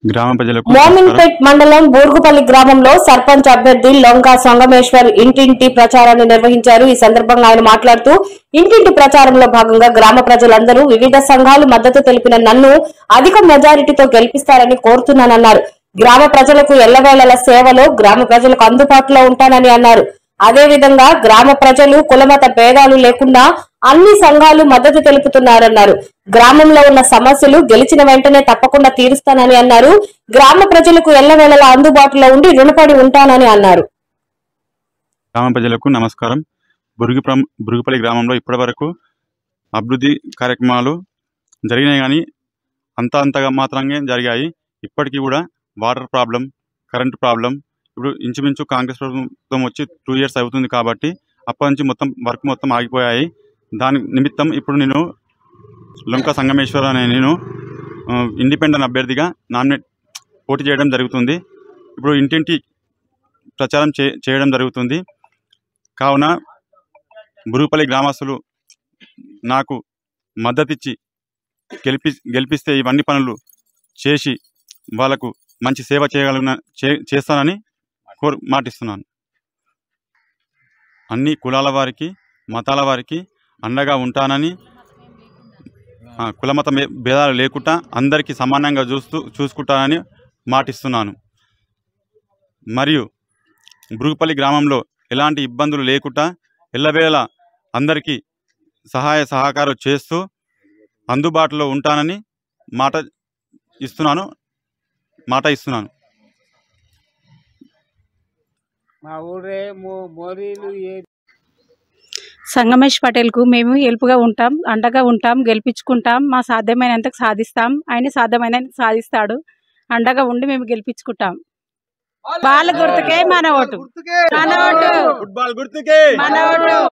గ్రామ ప్రజలకు మోమిన్పేట్ మండలం బూర్గుపల్లి గ్రామంలో సర్పంచ్ అభ్యర్థి లొంకా సంగమేశ్వర్ ఇంటింటి ప్రచారాన్ని నిర్వహించారు. ఈ సందర్భంగా ఆయన మాట్లాడుతూ ఇంటింటి ప్రచారంలో భాగంగా గ్రామ ప్రజలందరూ వివిధ సంఘాలు మద్దతు తెలిపిన నన్ను అధిక మెజారిటీతో గెలిపిస్తారని కోరుతున్నానన్నారు. గ్రామ ప్రజలకు ఎల్లవేళల సేవలో గ్రామ ప్రజలకు అందుబాటులో ఉంటానని అన్నారు. అదే విధంగా గ్రామ ప్రజలు కులమత భేదాలు లేకుండా అన్ని సంఘాలు మద్దతు తెలుపుతున్నారన్నారు. గ్రామంలో ఉన్న సమస్యలు గెలిచిన వెంటనే తప్పకుండా తీరుస్తానని అన్నారు. గ్రామ ప్రజలకు ఎల్లవేళలా అందుబాటులో ఉండి రుణపడి ఉంటానని అన్నారు. గ్రామ ప్రజలకు నమస్కారం. బురుగుపల్లి గ్రామంలో ఇప్పటి వరకు అభివృద్ధి కార్యక్రమాలు జరిగినాయి, కానీ అంతగా మాత్రంగా జరిగాయి. ఇప్పటికీ కూడా వాటర్ ప్రాబ్లం, కరెంటు ప్రాబ్లం, ఇప్పుడు ఇంచుమించు కాంగ్రెస్ ప్రభుత్వం వచ్చి 2 years అవుతుంది కాబట్టి అప్పటి నుంచి వర్క్ మొత్తం ఆగిపోయాయి. దాని నిమిత్తం ఇప్పుడు నేను లొంకా సంగమేశ్వర్ అనే నేను ఇండిపెండెంట్ అభ్యర్థిగా పోటీ చేయడం జరుగుతుంది. ఇప్పుడు ఇంటింటి ప్రచారం చేయడం జరుగుతుంది. కావున బురుగుపల్లి గ్రామస్తులు నాకు మద్దతిచ్చి గెలిపిస్తే ఇవన్నీ పనులు చేసి వాళ్ళకు మంచి సేవ చేస్తానని మాటిస్తున్నాను. అన్ని కులాల వారికి, మతాల వారికి అండగా ఉంటానని, కులమత భేదాలు లేకుండా అందరికీ సమానంగా చూసుకుంటానని మాటిస్తున్నాను. మరియు బురుగుపల్లి గ్రామంలో ఎలాంటి ఇబ్బందులు లేకుండా ఎల్లవేళ అందరికీ సహాయ సహకారం చేస్తూ అందుబాటులో ఉంటానని మాట ఇస్తున్నాను. సంగమేష్ పటేల్ కు మేము హెల్ప్గా ఉంటాం, అండగా ఉంటాం, గెలిపించుకుంటాం. మా సాధ్యమైనంతకు సాధిస్తాం. ఆయన సాధ్యమైనంత సాధిస్తాడు. అండగా ఉండి మేము గెలిపించుకుంటాం. బాల గుర్తుకే మన ఓటు, మన ఓటు, మన ఓటు.